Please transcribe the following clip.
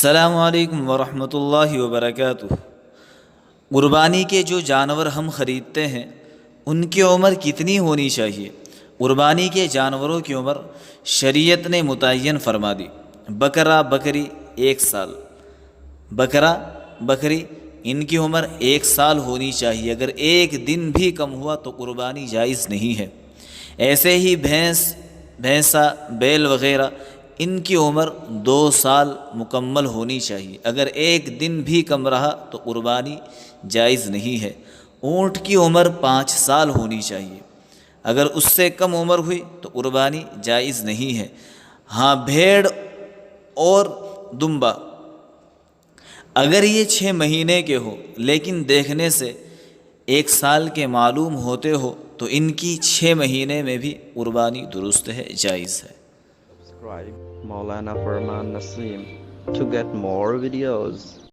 السلام علیکم ورحمۃ اللہ وبرکاتہ۔ قربانی کے جو جانور ہم خریدتے ہیں ان کی عمر کتنی ہونی چاہیے؟ قربانی کے جانوروں کی عمر شریعت نے متعین فرما دی۔ بکرا بکری 1 سال، بکرا بکری ان کی عمر 1 سال ہونی چاہیے۔ اگر ایک دن بھی کم ہوا تو قربانی جائز نہیں ہے۔ ایسے ہی بھینسا بیل وغیرہ ان کی عمر 2 سال مکمل ہونی چاہیے۔ اگر ایک دن بھی کم رہا تو قربانی جائز نہیں ہے۔ اونٹ کی عمر 5 سال ہونی چاہیے۔ اگر اس سے کم عمر ہوئی تو قربانی جائز نہیں ہے۔ ہاں، بھیڑ اور دمبا اگر یہ 6 مہینے کے ہو لیکن دیکھنے سے 1 سال کے معلوم ہوتے ہو تو ان کی 6 مہینے میں بھی قربانی درست ہے، جائز ہے۔ Subscribe Maulana Farman Nasim to get more videos.